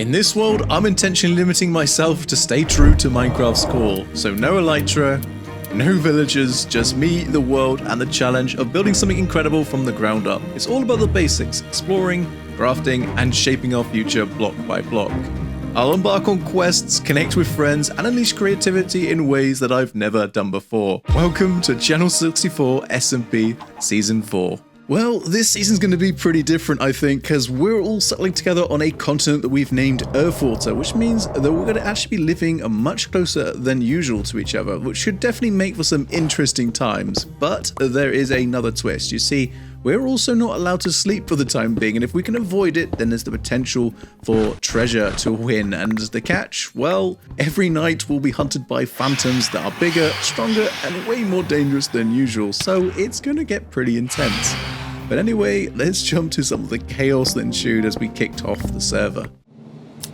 In this world, I'm intentionally limiting myself to stay true to Minecraft's core. So no elytra, no villagers, just me, the world, and the challenge of building something incredible from the ground up. It's all about the basics, exploring, crafting, and shaping our future block by block. I'll embark on quests, connect with friends, and unleash creativity in ways that I've never done before. Welcome to Channel 64 SMP Season 4. Well, this season's going to be pretty different, I think, because we're all settling together on a continent that we've named Earthwater, which means that we're going to actually be living much closer than usual to each other, which should definitely make for some interesting times. But there is another twist. You see, we're also not allowed to sleep for the time being, and if we can avoid it, then there's the potential for treasure to win. And the catch? Well, every night we'll be hunted by phantoms that are bigger, stronger, and way more dangerous than usual, so it's going to get pretty intense. But anyway, let's jump to some of the chaos that ensued as we kicked off the server.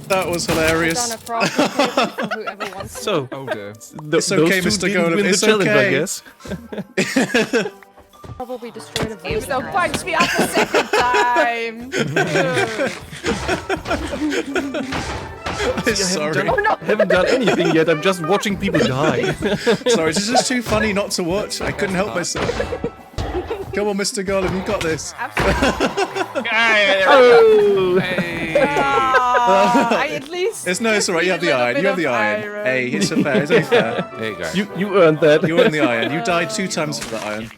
That was hilarious. So, oh dear. It's okay, Mr. Golem. It's challenge, okay. I guess. Probably destroyed a You voice. still punched me up a second time. Sorry. I haven't done anything yet. I'm just watching people die. Sorry, this is just too funny not to watch. I couldn't help myself. Come on, Mr. Golem, you got this. Oh. I at least. It's alright. You have the iron. You have the iron. Hey, it's fair. It's only fair. There you go. You earned that. You earned the iron. You died 2 times for the iron.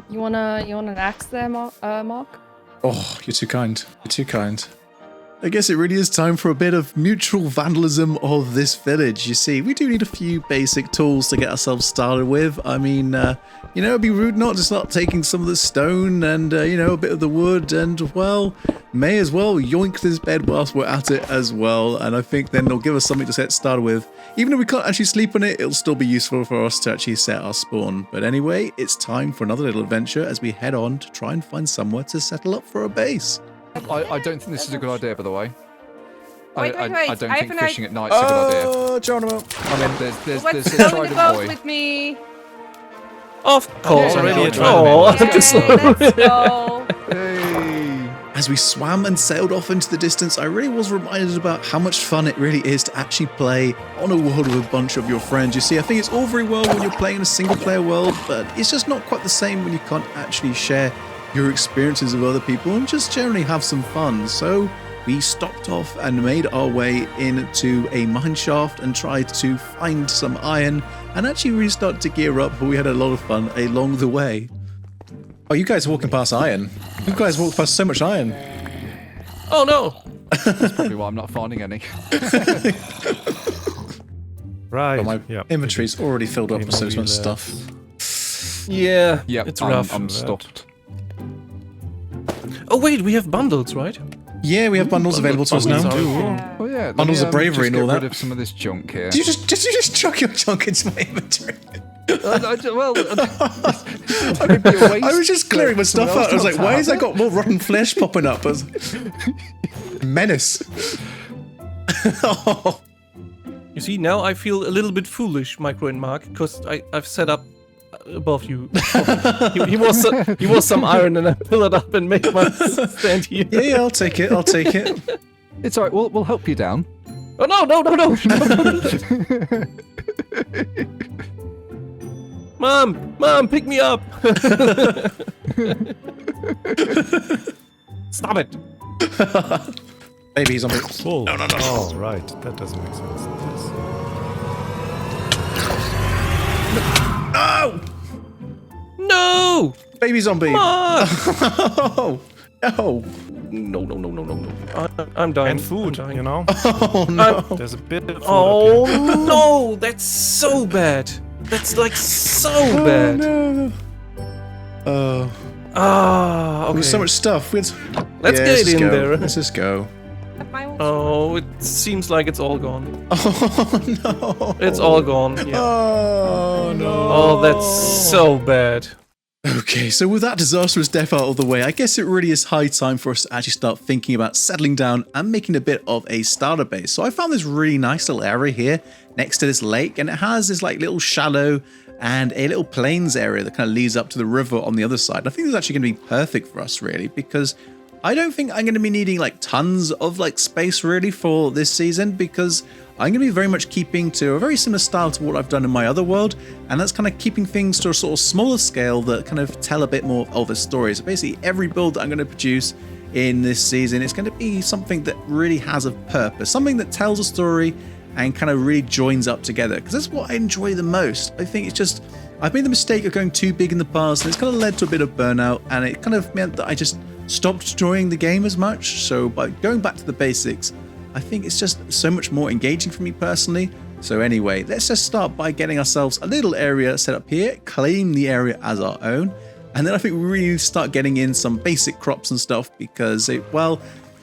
You want an axe there, Mark? Oh, you're too kind. You're too kind. I guess it really is time for a bit of mutual vandalism of this village. You see, we do need a few basic tools to get ourselves started with. I mean, you know, it'd be rude not to start taking some of the stone and, you know, a bit of the wood and, well, may as well yoink this bed whilst we're at it as well. And I think then they'll give us something to get started with. Even if we can't actually sleep on it, it'll still be useful for us to actually set our spawn. But anyway, it's time for another little adventure as we head on to try and find somewhere to settle up for a base. I don't think this is a good idea, by the way. Wait, I don't I think have fishing at night's a good idea. Oh, Geronimo. I mean, there's What's a going trident the boat boy. with me? Of course, Yeah, already yeah, a yeah. troll. Oh, I'm just Yay, let's go. Hey. As we swam and sailed off into the distance, I really was reminded about how much fun it really is to actually play on a world with a bunch of your friends. You see, I think it's all very well when you're playing in a single-player world, but it's just not quite the same when you can't actually share your experiences with other people and just generally have some fun. So we stopped off and made our way into a mine shaft and tried to find some iron and actually really started to gear up, but we had a lot of fun along the way. Oh, you guys are walking past iron. You guys walked past so much iron. Oh no! That's probably why I'm not finding any. Right. Oh, my inventory's already filled up with so much stuff. Yeah, Yep, it's rough. I'm stopped. Oh wait, we have bundles, right? Yeah, we have bundles available to us now. Yeah. Oh yeah, Bundles of bravery and all Get that. rid of some of this junk here. Did you just chuck your junk into my inventory? I was just clearing my stuff out. I was like, why has I got more rotten flesh popping up? I was menace. Oh. You see, now I feel a little bit foolish, Micro and Mark, because I've set up above you. he was some iron, and I pillared up and made my stand here. Yeah, I'll take it. I'll take it. It's alright. We'll help you down. Oh no! Mom, pick me up! Stop it! Baby zombie. Full. No. Oh, right. That doesn't make sense. No! No! Baby zombie. Mom! Oh, no. No. I'm dying. And food, I'm dying. you know? Oh, no. There's a bit of food up Oh here. no! That's so bad. That's like so bad. No. Ah, okay. There's so much stuff. Let's let's get just in go. there. Let's just go. Oh, it seems like it's all gone. Oh, no. It's all gone. Yeah. Oh, no. Oh, that's so bad. Okay, so with that disastrous death out of the way, I guess it really is high time for us to actually start thinking about settling down and making a bit of a starter base. So I found this really nice little area here next to this lake, and it has this like little shallow and a little plains area that kind of leads up to the river on the other side. I think this is actually going to be perfect for us, really, because I don't think I'm going to be needing like tons of like space really for this season, because I'm going to be very much keeping to a very similar style to what I've done in my other world, and that's kind of keeping things to a sort of smaller scale that kind of tell a bit more of a story. So basically every build that I'm going to produce in this season, it's going to be something that really has a purpose, something that tells a story and kind of really joins up together, because that's what I enjoy the most. I think it's just, I've made the mistake of going too big in the past, and it's kind of led to a bit of burnout, and it kind of meant that I just stopped enjoying the game as much. So by going back to the basics, I think it's just so much more engaging for me personally. So anyway, let's just start by getting ourselves a little area set up here, claim the area as our own, and then I think we really need to start getting in some basic crops and stuff, because well,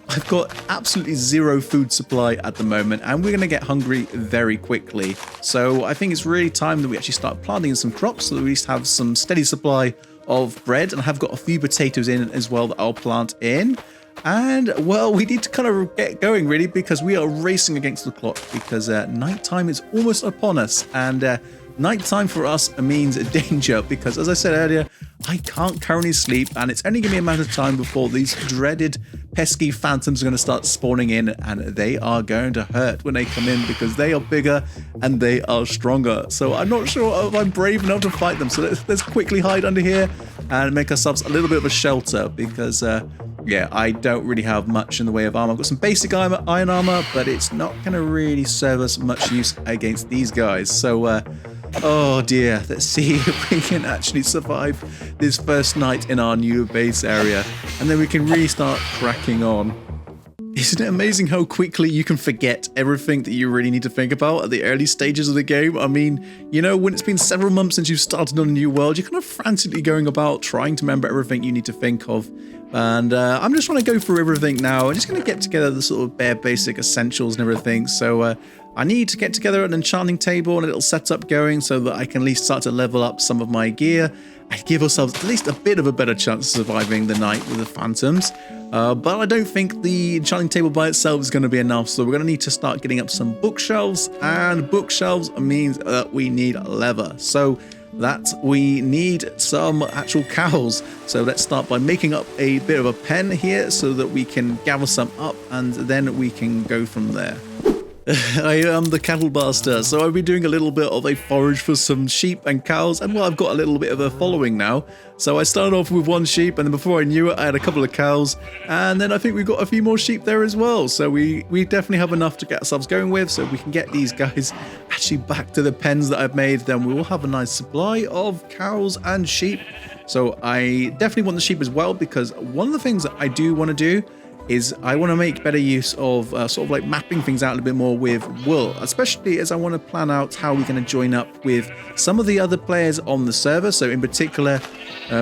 I've got absolutely zero food supply at the moment, and we're going to get hungry very quickly. So I think it's really time that we actually start planting some crops so that we at least have some steady supply of bread, and I have got a few potatoes in as well that I'll plant in. And well, we need to kind of get going really, because we are racing against the clock, because nighttime is almost upon us, and nighttime for us means danger, because as I said earlier, I can't currently sleep, and it's only going to be a matter of time before these dreaded pesky phantoms are going to start spawning in, and they are going to hurt when they come in, because they are bigger and they are stronger. So I'm not sure if I'm brave enough to fight them, so let's quickly hide under here and make ourselves a little bit of a shelter, because yeah, I don't really have much in the way of armor. I've got some basic iron armor, but it's not going to really serve us much use against these guys. So oh dear, let's see if we can actually survive this first night in our new base area, and then we can really start cracking on. Isn't it amazing how quickly you can forget everything that you really need to think about at the early stages of the game? I mean, you know, when it's been several months since you've started on a new world, you're kind of frantically going about trying to remember everything you need to think of. And I'm just trying to go through everything now. I'm just going to get together the sort of bare basic essentials and everything. So I need to get together an enchanting table and a little setup going so that I can at least start to level up some of my gear and give ourselves at least a bit of a better chance of surviving the night with the phantoms. But I don't think the enchanting table by itself is going to be enough, so we're going to need to start getting up some bookshelves, and bookshelves means that we need leather. So that we need some actual cows. So let's start by making up a bit of a pen here so that we can gather some up, and then we can go from there. I am the cattle master, so I've been doing a little bit of a forage for some sheep and cows, and well, I've got a little bit of a following now. So I started off with one sheep, and then before I knew it, I had a couple of cows, and then I think we've got a few more sheep there as well. So we definitely have enough to get ourselves going with, so we can get these guys actually back to the pens that I've made. Then we will have a nice supply of cows and sheep. So I definitely want the sheep as well, because one of the things that I do want to do is I want to make better use of sort of like mapping things out a little bit more with wool, especially as I want to plan out how we're going to join up with some of the other players on the server. So in particular,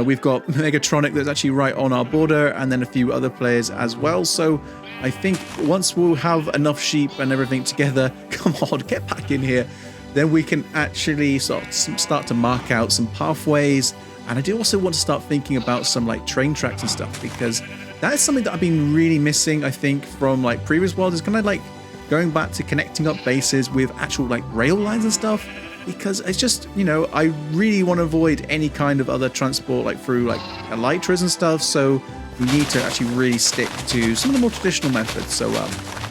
we've got Megatronic that's actually right on our border, and then a few other players as well. So I think once we'll have enough sheep and everything together, come on, get back in here, then we can actually start to mark out some pathways. And I do also want to start thinking about some like train tracks and stuff, because that is something that I've been really missing, I think, from like previous worlds, is kind of like going back to connecting up bases with actual like rail lines and stuff, because it's just, you know, I really want to avoid any kind of other transport like through like elytras and stuff. So we need to actually really stick to some of the more traditional methods. So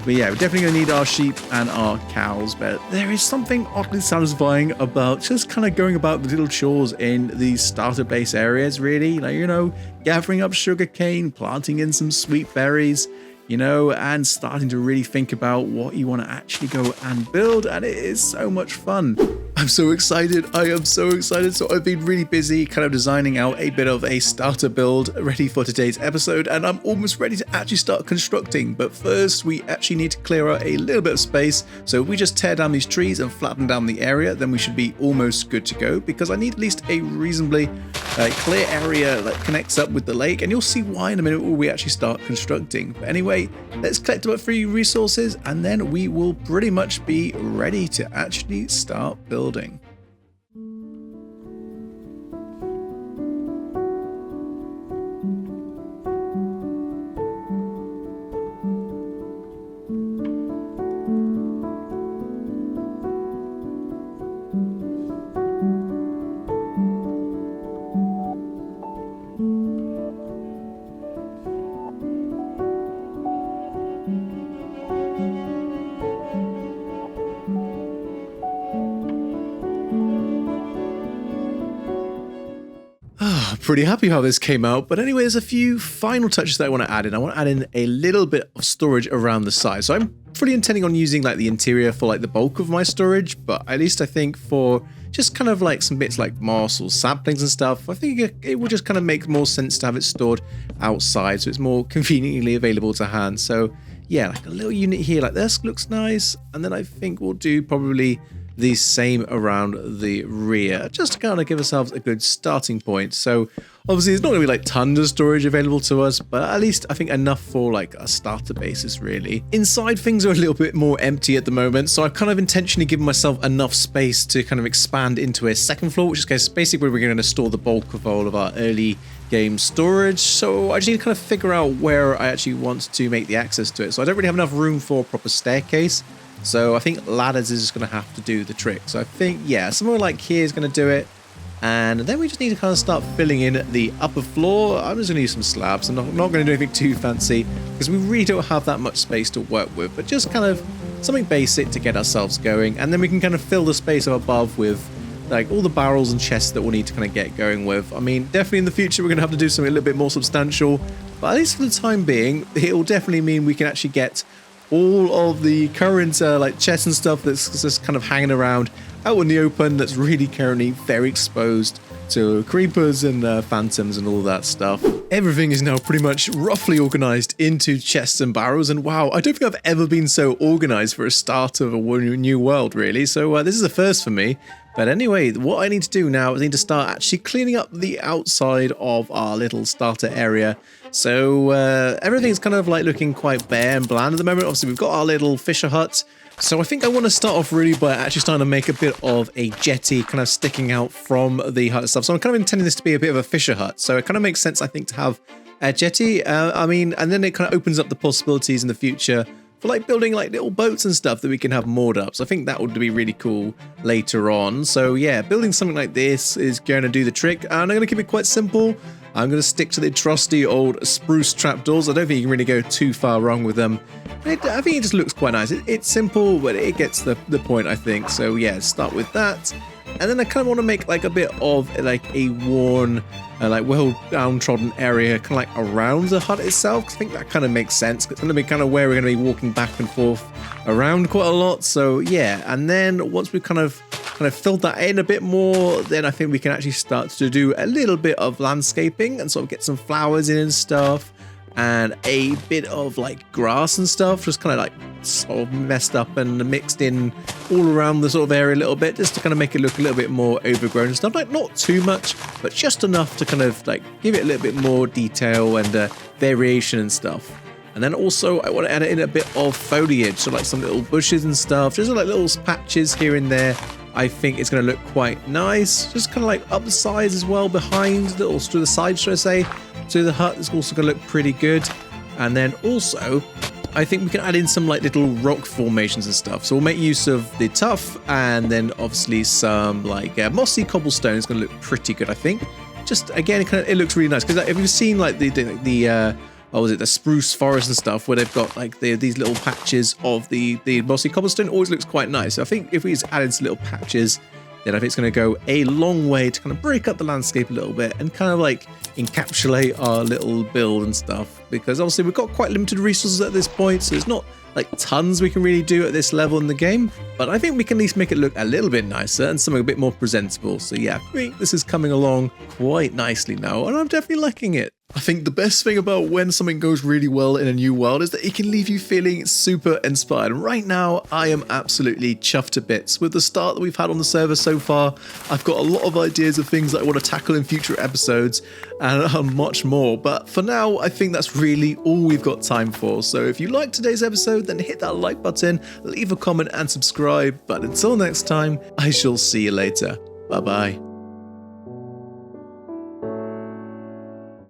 but yeah, we're definitely going to need our sheep and our cows, but there is something oddly satisfying about just kind of going about the little chores in these starter base areas, really. Like, you know, gathering up sugarcane, planting in some sweet berries, you know, and starting to really think about what you want to actually go and build, and it is so much fun. I'm so excited. I am so excited. So I've been really busy kind of designing out a bit of a starter build ready for today's episode, and I'm almost ready to actually start constructing. But first, we actually need to clear out a little bit of space. So if we just tear down these trees and flatten down the area, then we should be almost good to go, because I need at least a reasonably clear area that connects up with the lake, and you'll see why in a minute when we actually start constructing. But anyway, let's collect about 3 resources, and then we will pretty much be ready to actually start building. pretty happy how this came out. But anyway, there's a few final touches that I want to add in. I want to add in a little bit of storage around the side. So I'm fully intending on using like the interior for like the bulk of my storage, but at least I think for just kind of like some bits like moss or saplings and stuff, I think it will just kind of make more sense to have it stored outside so it's more conveniently available to hand. So yeah, like a little unit here like this looks nice, and then I think we'll do probably the same around the rear, just to kind of give ourselves a good starting point. So obviously it's not going to be like tons of storage available to us, but at least I think enough for like a starter basis really. Inside things are a little bit more empty at the moment, so I've kind of intentionally given myself enough space to kind of expand into a second floor, which is basically where we're going to store the bulk of all of our early game storage. So I just need to kind of figure out where I actually want to make the access to it. So I don't really have enough room for a proper staircase. So I think ladders is just going to have to do the trick. So I think, yeah, somewhere like here is going to do it. And then we just need to kind of start filling in the upper floor. I'm just going to use some slabs. I'm not going to do anything too fancy because we really don't have that much space to work with. But just kind of something basic to get ourselves going. And then we can kind of fill the space up above with like all the barrels and chests that we'll need to kind of get going with. I mean, definitely in the future, we're going to have to do something a little bit more substantial. But at least for the time being, it will definitely mean we can actually get all of the current like chests and stuff that's just kind of hanging around out in the open, that's really currently very exposed to creepers and phantoms and all that stuff. Everything is now pretty much roughly organized into chests and barrels, and wow, I don't think I've ever been so organized for a start of a new world really. So this is a first for me. But anyway, what I need to do now is I need to start actually cleaning up the outside of our little starter area. So everything's kind of like looking quite bare and bland at the moment. Obviously, we've got our little fisher hut. So I think I want to start off really by actually starting to make a bit of a jetty kind of sticking out from the hut and stuff. So I'm kind of intending this to be a bit of a fisher hut. So it kind of makes sense, I think, to have a jetty. I mean, and then it kind of opens up the possibilities in the future for like building like little boats and stuff that we can have moored up. So I think that would be really cool later on. So yeah, building something like this is going to do the trick. And I'm going to keep it quite simple. I'm going to stick to the trusty old spruce trapdoors. I don't think you can really go too far wrong with them. I think it just looks quite nice. It's simple, but it gets the point, I think. So yeah, start with that. And then I kind of want to make like a bit of like a worn, like well downtrodden area kind of like around the hut itself. I think that kind of makes sense. It's going to be kind of where we're going to be walking back and forth around quite a lot. So yeah, and then once we've kind of filled that in a bit more, then I think we can actually start to do a little bit of landscaping and sort of get some flowers in and stuff. And a bit of like grass and stuff, just kind of like sort of messed up and mixed in all around the sort of area a little bit, just to kind of make it look a little bit more overgrown and stuff. Like not too much, but just enough to kind of like give it a little bit more detail and variation and stuff. And then also I want to add in a bit of foliage, so like some little bushes and stuff, just like little patches here and there. I think it's going to look quite nice, just kind of like up the sides as well, behind, little to the side, should I say, to the hut. It's also going to look pretty good. And then also, I think we can add in some like little rock formations and stuff. So we'll make use of the tuff, and then obviously some like mossy cobblestone is going to look pretty good, I think. Just again, it looks really nice, because if you've seen like the what was it, the spruce forest and stuff, where they've got like these little patches of the mossy cobblestone, always looks quite nice. So I think if we just added some little patches, then I think it's going to go a long way to kind of break up the landscape a little bit and kind of like encapsulate our little build and stuff, because obviously we've got quite limited resources at this point, so there's not like tons we can really do at this level in the game, but I think we can at least make it look a little bit nicer and something a bit more presentable. So yeah, I think this is coming along quite nicely now, and I'm definitely liking it. I think the best thing about when something goes really well in a new world is that it can leave you feeling super inspired. And right now, I am absolutely chuffed to bits with the start that we've had on the server so far. I've got a lot of ideas of things that I want to tackle in future episodes and much more. But for now, I think that's really all we've got time for. So if you liked today's episode, then hit that like button, leave a comment and subscribe. But until next time, I shall see you later. Bye-bye.